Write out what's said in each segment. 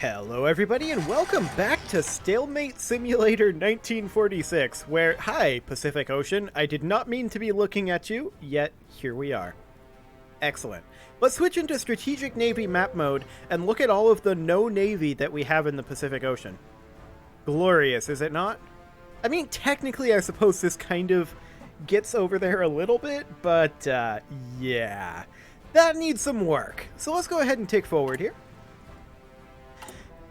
Hello everybody and welcome back to Stalemate Simulator 1946, where, hi Pacific Ocean, I did not mean to be looking at you, yet here we are. Excellent. Let's switch into Strategic Navy map mode and look at all of the no navy that we have in the Pacific Ocean. Glorious, is it not? I mean, technically I suppose this kind of gets over there a little bit, but yeah, that needs some work. So let's go ahead and tick forward here.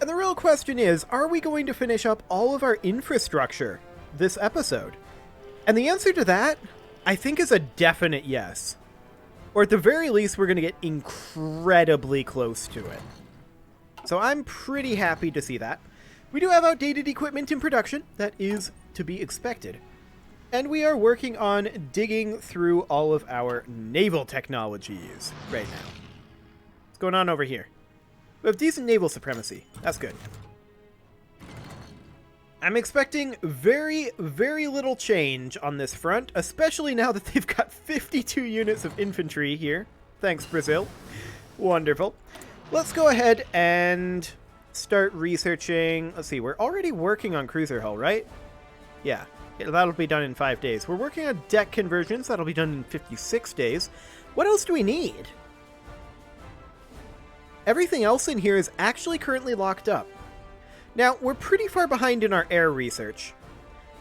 And the real question is, are we going to finish up all of our infrastructure this episode? And the answer to that, I think, is a definite yes. Or at the very least, we're going to get incredibly close to it. So I'm pretty happy to see that. We do have outdated equipment in production. That is to be expected. And we are working on digging through all of our naval technologies right now. What's going on over here? We have decent naval supremacy. That's good. I'm expecting very, very little change on this front, especially now that they've got 52 units of infantry here. Thanks, Brazil. Wonderful. Let's go ahead and start researching. Let's see, we're already working on cruiser hull, right? Yeah, that'll be done in 5 days. We're working on deck conversions. That'll be done in 56 days. What else do we need? Everything else in here is actually currently locked up. Now, we're pretty far behind in our air research.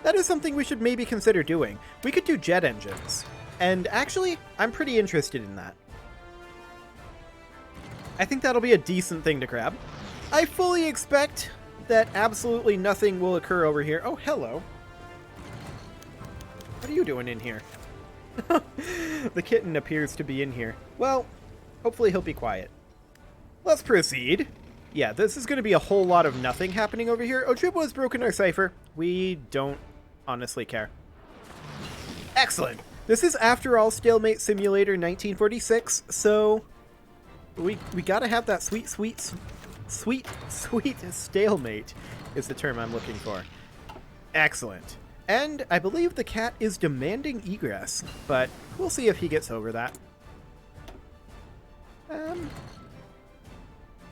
That is something we should maybe consider doing. We could do jet engines. And actually, I'm pretty interested in that. I think that'll be a decent thing to grab. I fully expect that absolutely nothing will occur over here. Oh, hello. What are you doing in here? The kitten appears to be in here. Well, hopefully he'll be quiet. Let's proceed. Yeah, this is going to be a whole lot of nothing happening over here. Ojibwa has broken our cipher. We don't honestly care. Excellent. This is, after all, Stalemate Simulator 1946, so we got to have that sweet stalemate is the term I'm looking for. Excellent. And I believe the cat is demanding egress, but we'll see if he gets over that.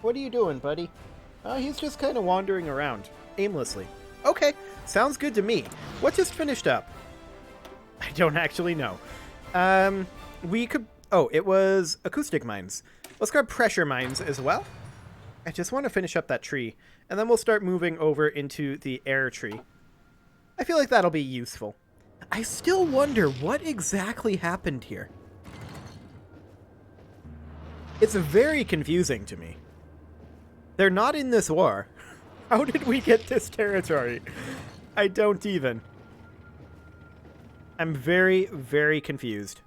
What are you doing, buddy? He's just kind of wandering around, aimlessly. Okay, sounds good to me. What just finished up? I don't actually know. We could... Oh, it was acoustic mines. Let's grab pressure mines as well. I just want to finish up that tree, and then we'll start moving over into the air tree. I feel like that'll be useful. I still wonder what exactly happened here. It's very confusing to me. They're not in this war. How did we get this territory? I don't even. I'm very, very confused.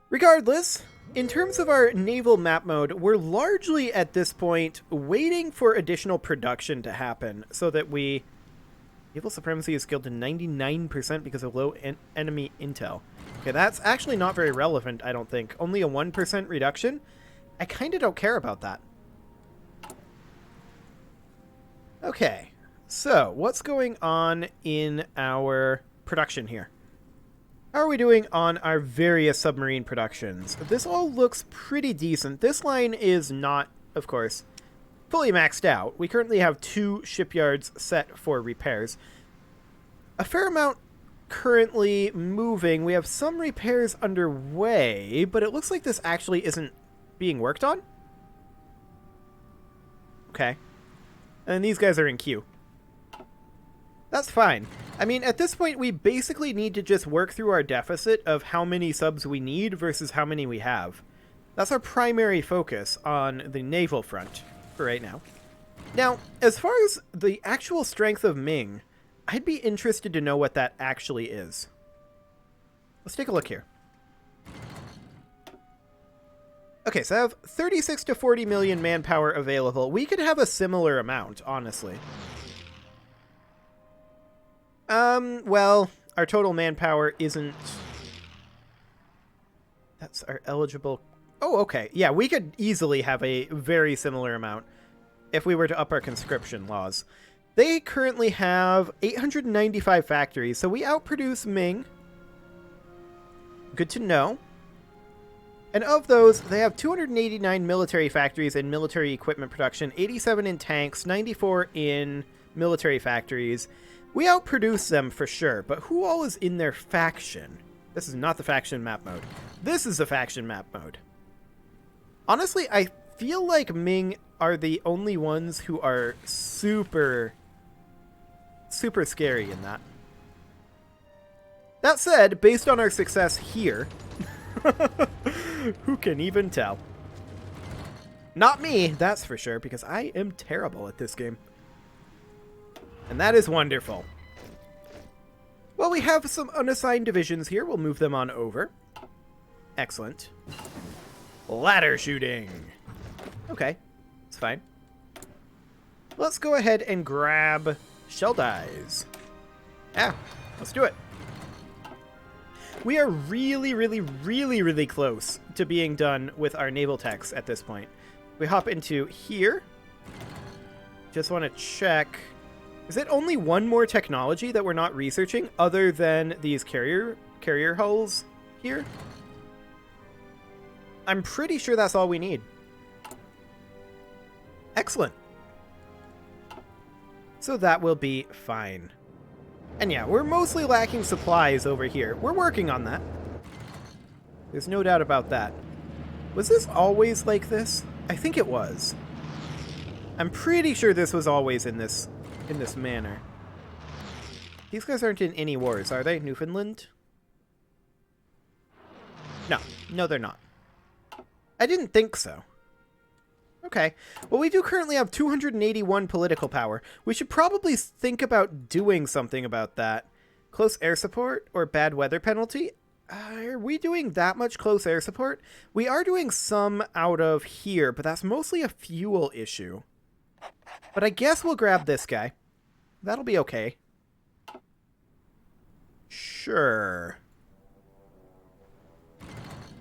Regardless, in terms of our naval map mode, we're largely at this point waiting for additional production to happen so that we... Naval Supremacy is scaled to 99% because of low enemy intel. Okay, that's actually not very relevant, I don't think. Only a 1% reduction? I kind of don't care about that. Okay, so what's going on in our production here? How are we doing on our various submarine productions? This all looks pretty decent. This line is not, of course, fully maxed out. We currently have 2 shipyards set for repairs. A fair amount currently moving. We have some repairs underway, but it looks like this actually isn't being worked on. Okay. And these guys are in queue. That's fine. I mean, at this point, we basically need to just work through our deficit of how many subs we need versus how many we have. That's our primary focus on the naval front for right now. Now, as far as the actual strength of Ming, I'd be interested to know what that actually is. Let's take a look here. Okay, so I have 36 to 40 million manpower available. We could have a similar amount, honestly. Well, our total manpower isn't... That's our eligible... Oh, okay. Yeah, we could easily have a very similar amount if we were to up our conscription laws. They currently have 895 factories, so we outproduce Ming. Good to know. And of those, they have 289 military factories and military equipment production, 87 in tanks, 94 in military factories. We outproduce them for sure, but who all is in their faction? This is not the faction map mode. This is the faction map mode. Honestly, I feel like Ming are the only ones who are super scary in that. That said, based on our success here, who can even tell? Not me, that's for sure, because I am terrible at this game. And that is wonderful. Well, we have some unassigned divisions here. We'll move them on over. Excellent. Ladder shooting. Okay, it's fine. Let's go ahead and grab shell dies. Yeah, let's do it. We are really close to being done with our naval techs at this point. We hop into here. Just want to check. Is it only one more technology that we're not researching other than these carrier hulls here? I'm pretty sure that's all we need. Excellent. So that will be fine. And yeah, we're mostly lacking supplies over here. We're working on that. There's no doubt about that. Was this always like this? I think it was. I'm pretty sure this was always in this manner. These guys aren't in any wars, are they? Newfoundland? No, they're not. I didn't think so. Okay. Well, we do currently have 281 political power. We should probably think about doing something about that. Close air support or bad weather penalty? Are we doing that much close air support? We are doing some out of here, but that's mostly a fuel issue. But I guess we'll grab this guy. That'll be okay. Sure.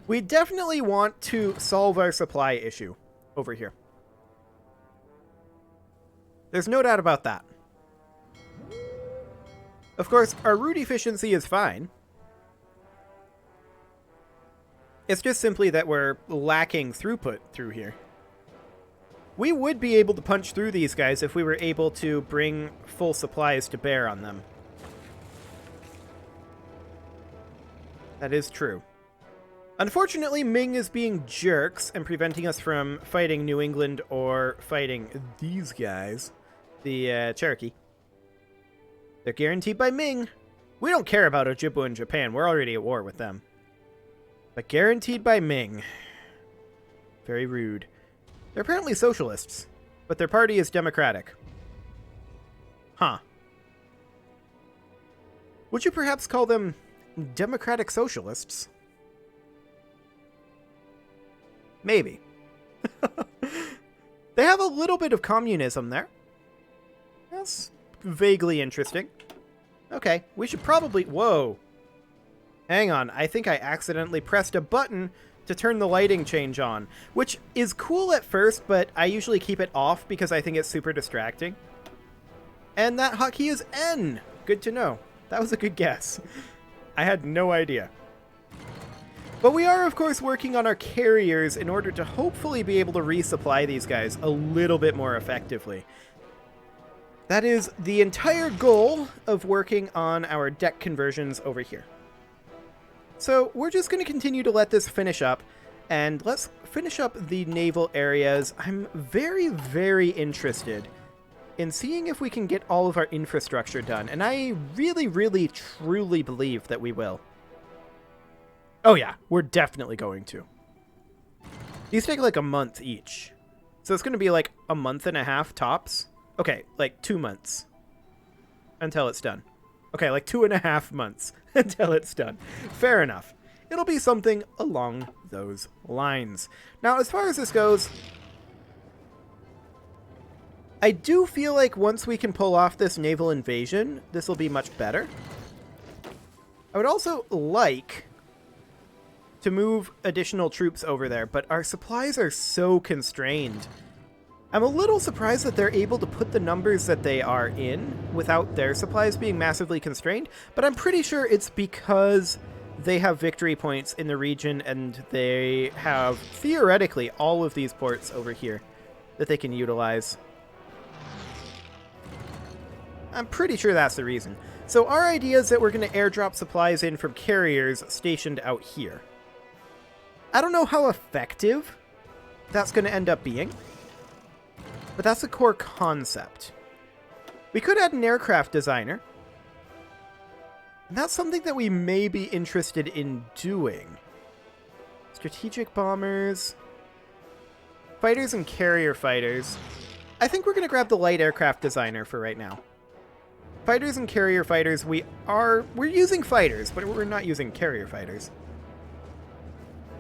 We definitely want to solve our supply issue over here. There's no doubt about that. Of course, our route efficiency is fine. It's just simply that we're lacking throughput through here. We would be able to punch through these guys if we were able to bring full supplies to bear on them. That is true. Unfortunately, Ming is being jerks and preventing us from fighting New England or fighting these guys, the Cherokee. They're guaranteed by Ming. We don't care about Ojibwa and Japan. We're already at war with them. But guaranteed by Ming. Very rude. They're apparently socialists, but their party is democratic. Huh. Would you perhaps call them democratic socialists? Maybe. They have a little bit of communism there. That's vaguely interesting. Okay, we should probably... Whoa. Hang on, I think I accidentally pressed a button to turn the lighting change on, which is cool at first, but I usually keep it off because I think it's super distracting. And that hotkey is N. Good to know. That was a good guess. I had no idea. But we are, of course, working on our carriers in order to hopefully be able to resupply these guys a little bit more effectively. That is the entire goal of working on our deck conversions over here. So we're just going to continue to let this finish up, and let's finish up the naval areas. I'm very interested in seeing if we can get all of our infrastructure done, and I really truly believe that we will. Oh yeah, we're definitely going to. These take like a month each. So it's going to be like a month and a half tops. Okay, like 2 months until it's done. Okay, like 2.5 months until it's done. Fair enough. It'll be something along those lines. Now, as far as this goes, I do feel like once we can pull off this naval invasion, this will be much better. I would also like to move additional troops over there, but our supplies are so constrained. I'm a little surprised that they're able to put the numbers that they are in without their supplies being massively constrained, but I'm pretty sure it's because they have victory points in the region, and they have, theoretically, all of these ports over here that they can utilize. I'm pretty sure that's the reason. So our idea is that we're going to airdrop supplies in from carriers stationed out here. I don't know how effective that's going to end up being, but that's the core concept. We could add an aircraft designer, and that's something that we may be interested in doing. Strategic bombers, fighters and carrier fighters. I think we're going to grab the light aircraft designer for right now. Fighters and carrier fighters, we're using fighters, but we're not using carrier fighters.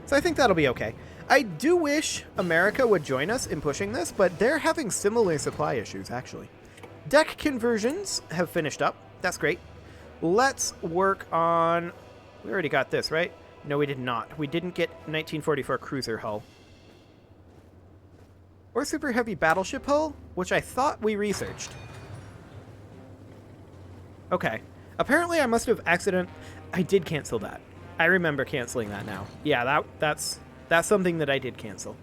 So I think that'll be okay. I do wish America would join us in pushing this, but they're having similar supply issues, actually. Deck conversions have finished up. That's great. Let's work on... We already got this, right? No, we did not. We didn't get 1944 cruiser hull. Or super heavy battleship hull, which I thought we researched. Okay. Apparently I must have I did cancel that. I remember canceling that now. Yeah, that's something that I did cancel.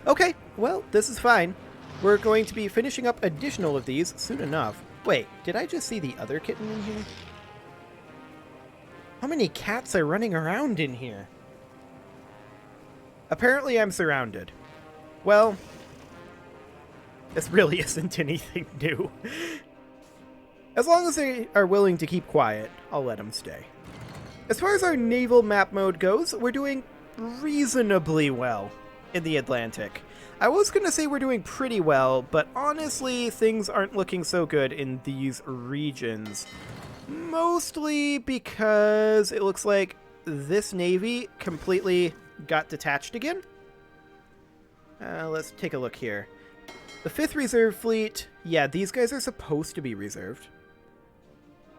Okay, well, this is fine. We're going to be finishing up additional of these soon enough. Wait, did I just see the other kitten in here? How many cats are running around in here? Apparently I'm surrounded. Well, this really isn't anything new. As long as they are willing to keep quiet, I'll let them stay. As far as our naval map mode goes, we're doing reasonably well in the Atlantic. I was going to say we're doing pretty well, but honestly, things aren't looking so good in these regions. Mostly because it looks like this navy completely got detached again. Let's take a look here. The 5th Reserve Fleet, yeah, these guys are supposed to be reserved.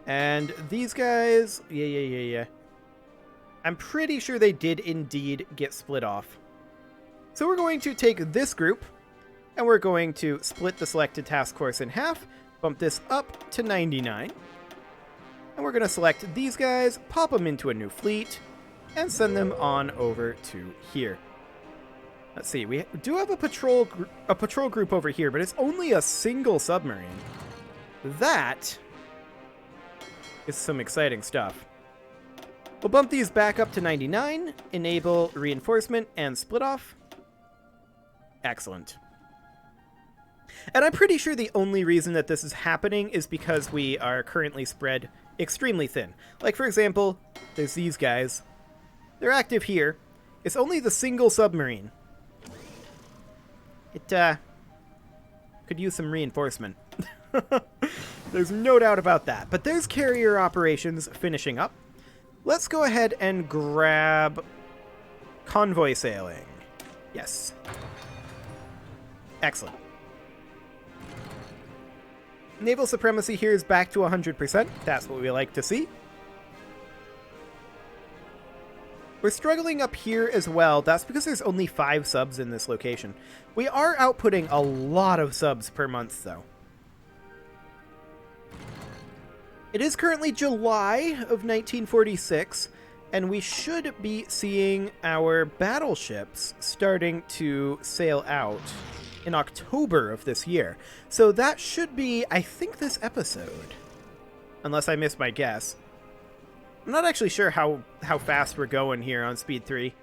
And these guys, yeah. I'm pretty sure they did indeed get split off. So we're going to take this group, and we're going to split the selected task force in half, bump this up to 99. And we're going to select these guys, pop them into a new fleet, and send them on over to here. Let's see, we do have a patrol group over here, but it's only a single submarine. That is some exciting stuff. We'll bump these back up to 99, enable reinforcement and split off. Excellent. And I'm pretty sure the only reason that this is happening is because we are currently spread extremely thin. Like, for example, there's these guys. They're active here. It's only the single submarine. It, could use some reinforcement. There's no doubt about that. But there's carrier operations finishing up. Let's go ahead and grab Convoy Sailing. Yes. Excellent. Naval Supremacy here is back to 100%. That's what we like to see. We're struggling up here as well. That's because there's only 5 subs in this location. We are outputting a lot of subs per month, though. It is currently July of 1946, and we should be seeing our battleships starting to sail out in October of this year. So that should be, I think, this episode. Unless I missed my guess. I'm not actually sure how fast we're going here on Speed 3.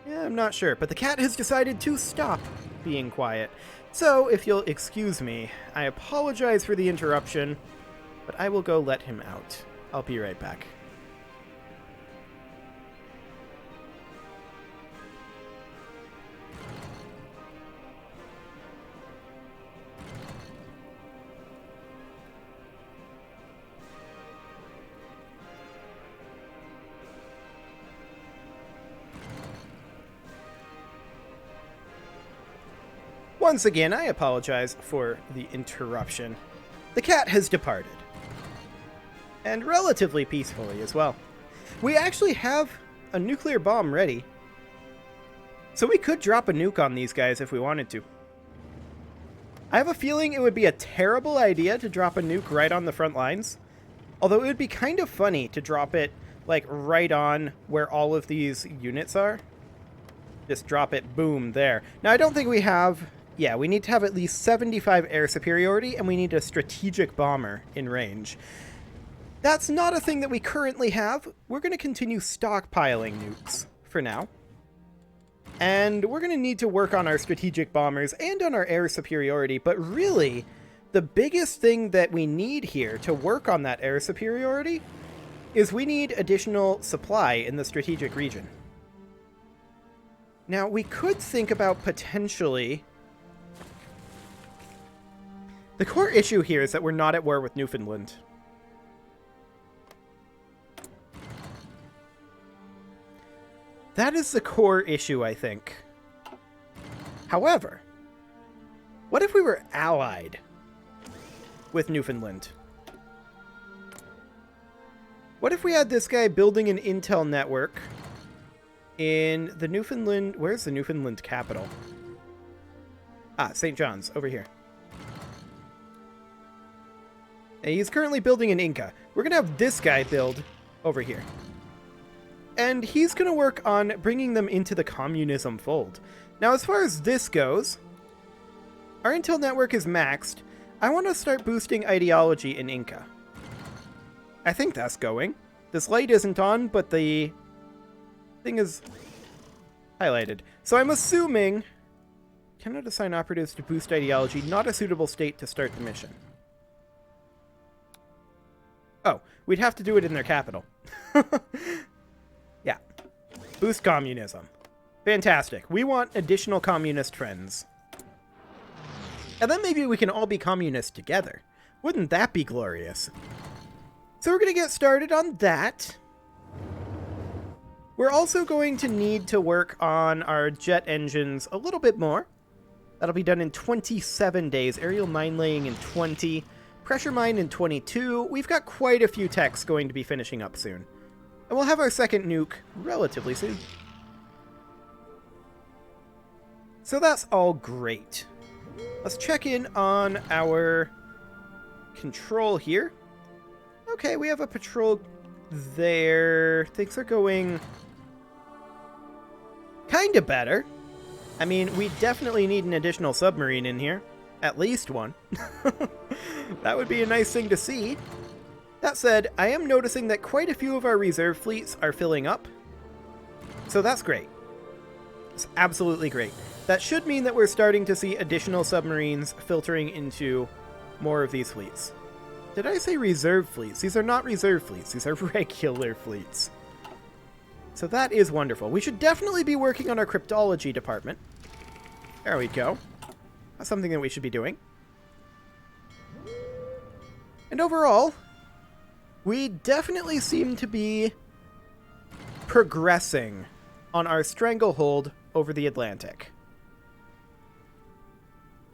Yeah, I'm not sure, but the cat has decided to stop being quiet. So, if you'll excuse me, I apologize for the interruption, but I will go let him out. I'll be right back. Once again, I apologize for the interruption. The cat has departed. And relatively peacefully as well. We actually have a nuclear bomb ready. So we could drop a nuke on these guys if we wanted to. I have a feeling it would be a terrible idea to drop a nuke right on the front lines. Although it would be kind of funny to drop it, like, right on where all of these units are. Just drop it, boom, there. Now, I don't think we have... Yeah, we need to have at least 75 air superiority, and we need a strategic bomber in range. That's not a thing that we currently have. We're going to continue stockpiling nukes for now. And we're going to need to work on our strategic bombers and on our air superiority, but really, the biggest thing that we need here to work on that air superiority is we need additional supply in the strategic region. Now, we could think about potentially... The core issue here is that we're not at war with Newfoundland. That is the core issue, I think. However, what if we were allied with Newfoundland? What if we had this guy building an intel network in the Newfoundland... Where's the Newfoundland capital? Ah, St. John's, over here. And he's currently building an Inca. We're going to have this guy build over here. And he's going to work on bringing them into the communism fold. Now, as far as this goes, our intel network is maxed. I want to start boosting ideology in Inca. I think that's going. This light isn't on, but the thing is highlighted. So I'm assuming... Cannot assign operatives to boost ideology. Not a suitable state to start the mission. Oh, we'd have to do it in their capital. Yeah. Boost communism. Fantastic. We want additional communist friends. And then maybe we can all be communists together. Wouldn't that be glorious? So we're going to get started on that. We're also going to need to work on our jet engines a little bit more. That'll be done in 27 days. Aerial mine laying in 20. Pressure mine in 22. We've got quite a few techs going to be finishing up soon. And we'll have our second nuke relatively soon. So that's all great. Let's check in on our control here. Okay, we have a patrol there. Things are going kind of better. I mean, we definitely need an additional submarine in here. At least one. That would be a nice thing to see. That said, I am noticing that quite a few of our reserve fleets are filling up. So that's great. It's absolutely great. That should mean that we're starting to see additional submarines filtering into more of these fleets. Did I say reserve fleets? These are not reserve fleets. These are regular fleets. So that is wonderful. We should definitely be working on our cryptology department. There we go. That's something that we should be doing. And overall, we definitely seem to be progressing on our stranglehold over the Atlantic.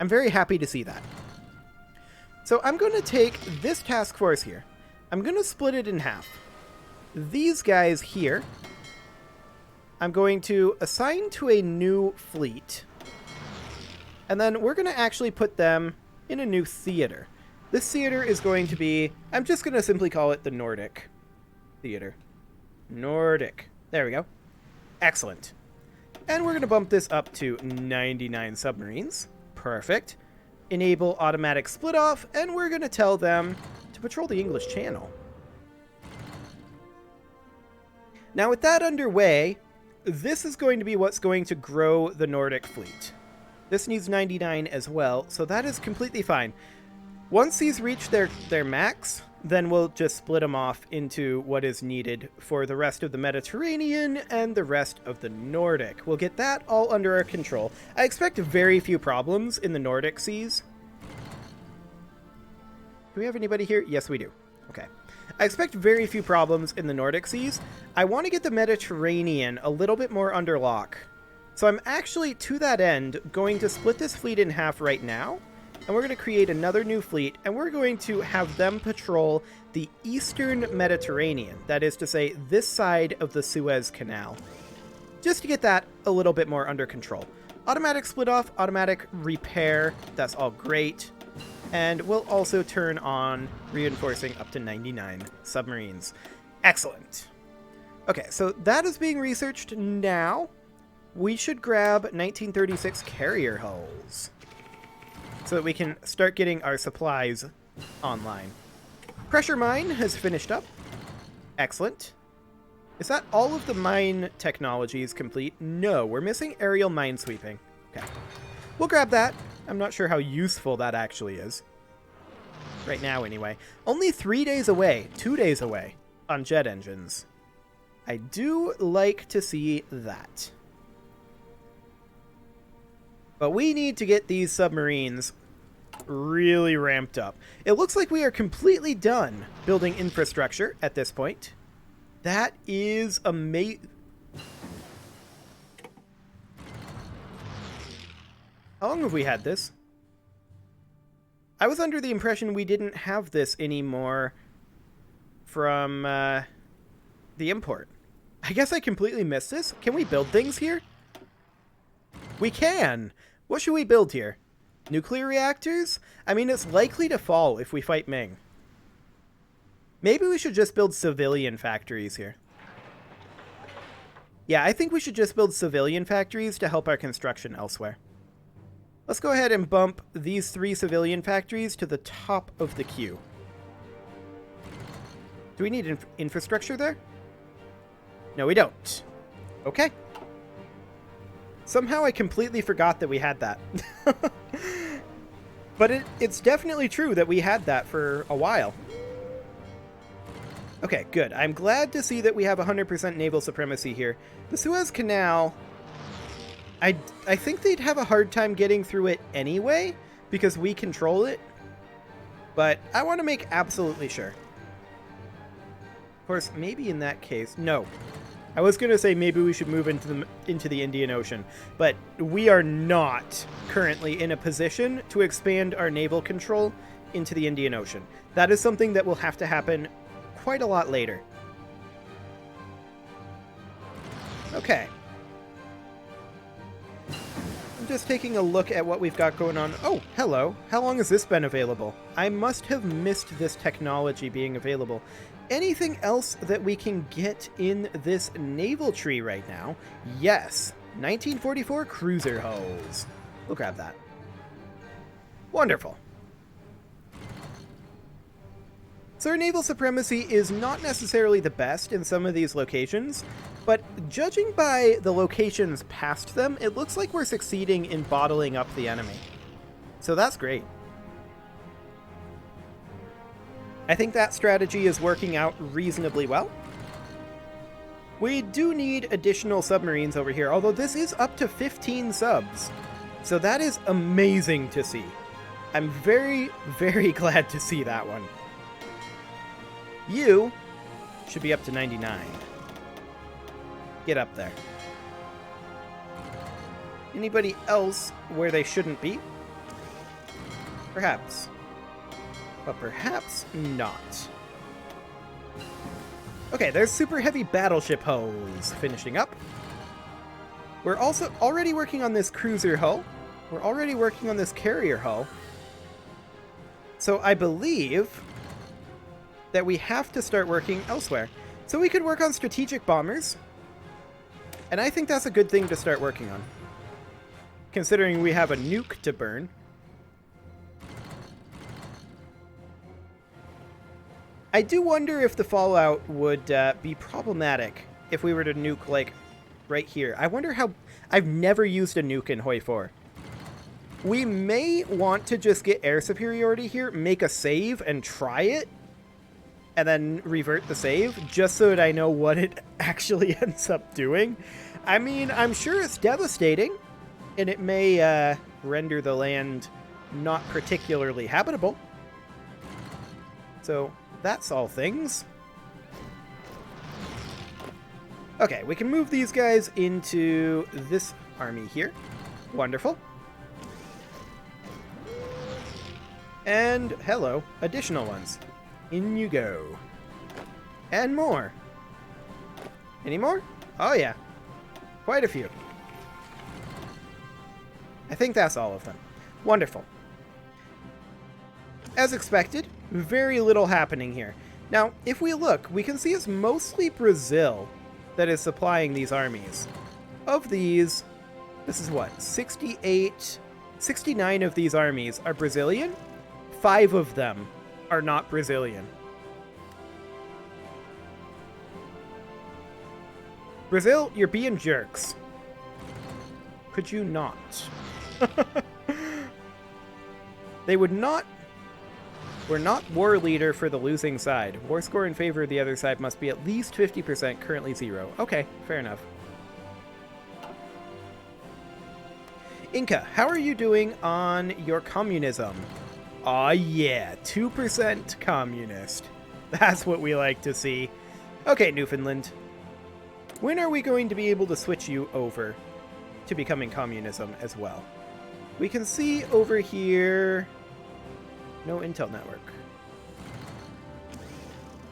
I'm very happy to see that. So I'm going to take this task force here. I'm going to split it in half. These guys here, I'm going to assign to a new fleet. And then we're going to actually put them in a new theater. This theater is going to be... I'm just going to simply call it the Nordic Theater. Nordic. There we go. Excellent. And we're going to bump this up to 99 submarines. Perfect. Enable automatic split off, and we're going to tell them to patrol the English Channel. Now with that underway, this is going to be what's going to grow the Nordic fleet. This needs 99 as well, so that is completely fine. Once these reach their max, then we'll just split them off into what is needed for the rest of the Mediterranean and the rest of the Nordic. We'll get that all under our control. I expect very few problems in the Nordic seas. Do we have anybody here? Yes, we do. Okay. I expect very few problems in the Nordic seas. I want to get the Mediterranean a little bit more under lock. So I'm actually, to that end, going to split this fleet in half right now. And we're going to create another new fleet, and we're going to have them patrol the eastern Mediterranean. That is to say, this side of the Suez Canal. Just to get that a little bit more under control. Automatic split off, automatic repair, that's all great. And we'll also turn on reinforcing up to 99 submarines. Excellent. Okay, so that is being researched now. We should grab 1936 carrier hulls so that we can start getting our supplies online. Pressure mine has finished up. Excellent. Is that all of the mine technologies complete? No, we're missing aerial minesweeping. Okay. We'll grab that. I'm not sure how useful that actually is. Right now, anyway. Only 3 days away, 2 days away on jet engines. I do like to see that. But we need to get these submarines really ramped up. It looks like we are completely done building infrastructure at this point. That is amazing. How long have we had this? I was under the impression we didn't have this anymore from the import. I guess I completely missed this. Can we build things here? We can! What should we build here? Nuclear reactors? I mean, it's likely to fall if we fight Ming. Maybe we should just build civilian factories here. Yeah, I think we should just build civilian factories to help our construction elsewhere. Let's go ahead and bump these 3 civilian factories to the top of the queue. Do we need infrastructure there? No, we don't. Okay. Somehow I completely forgot that we had that. But it's definitely true that we had that for a while. Okay, good. I'm glad to see that we have 100% naval supremacy here. The Suez Canal... I think they'd have a hard time getting through it anyway, because we control it. But I want to make absolutely sure. Of course, maybe in that case... No. I was going to say maybe we should move into the Indian Ocean, but we are not currently in a position to expand our naval control into the Indian Ocean. That is something that will have to happen quite a lot later. Okay. I'm just taking a look at what we've got going on. Oh, hello. How long has this been available? I must have missed this technology being available. Anything else that we can get in this naval tree right now? Yes. 1944 cruiser hulls. We'll grab that. Wonderful. So our naval supremacy is not necessarily the best in some of these locations, but judging by the locations past them, it looks like we're succeeding in bottling up the enemy. So that's great. I think that strategy is working out reasonably well. We do need additional submarines over here, although this is up to 15 subs. So that is amazing to see. I'm very, very glad to see that one. You should be up to 99. Get up there. Anybody else where they shouldn't be? Perhaps. But perhaps not. Okay, there's super heavy battleship hulls finishing up. We're also already working on this cruiser hull. We're already working on this carrier hull. So I believe that we have to start working elsewhere. So we could work on strategic bombers. And I think that's a good thing to start working on, considering we have a nuke to burn. I do wonder if the fallout would be problematic if we were to nuke, like, right here. I wonder how... I've never used a nuke in Hoi 4. We may want to just get air superiority here, make a save, and try it, and then revert the save, just so that I know what it actually ends up doing. I mean, I'm sure it's devastating, and it may render the land not particularly habitable. So, that's all things. Okay, we can move these guys into this army here. Wonderful. And, hello, additional ones. In you go. And more. Any more? Oh yeah. Quite a few. I think that's all of them. Wonderful. as expected, very little happening here. Now, if we look, we can see it's mostly Brazil that is supplying these armies. Of these, this is what, 69 of these armies are Brazilian. 5 of them are not Brazilian. Brazil, you're being jerks. Could you not? They would not... We're not war leader for the losing side. War score in favor of the other side must be at least 50%, currently 0. Okay, fair enough. Inca, how are you doing on your communism? Aw, yeah, 2% communist. That's what we like to see. Okay, Newfoundland. When are we going to be able to switch you over to becoming communism as well? We can see over here... No intel network.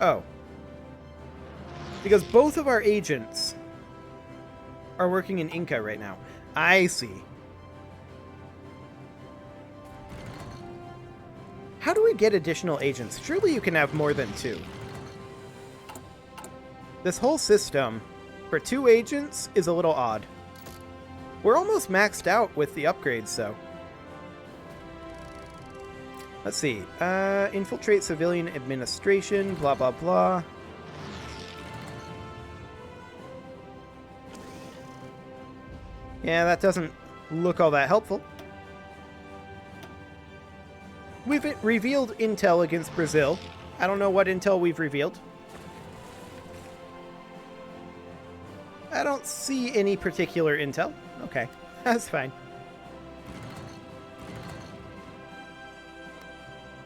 Oh. Because both of our agents are working in Inca right now. I see. How do we get additional agents? Surely you can have more than 2. This whole system for 2 agents is a little odd. We're almost maxed out with the upgrades, though. Let's see. Infiltrate civilian administration, blah, blah, blah. Yeah, that doesn't look all that helpful. We've revealed intel against Brazil. I don't know what intel we've revealed. I don't see any particular intel. Okay, that's fine.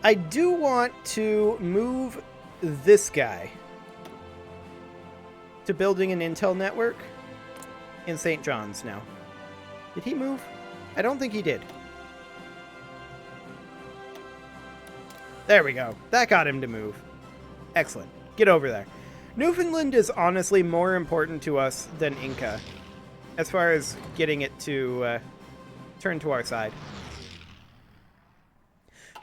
I do want to move this guy to building an intel network in St. John's now. Did he move? I don't think he did. There we go. That got him to move. Excellent. Get over there. Newfoundland is honestly more important to us than Inca, as far as getting it to turn to our side.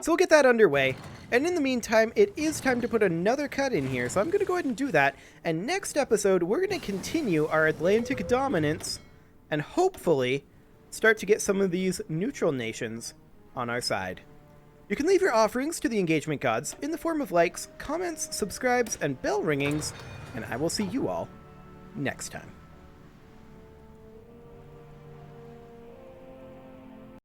So we'll get that underway, and in the meantime, it is time to put another cut in here, so I'm going to go ahead and do that, and next episode, we're going to continue our Atlantic dominance, and hopefully start to get some of these neutral nations on our side. You can leave your offerings to the engagement gods in the form of likes, comments, subscribes, and bell ringings, and I will see you all next time.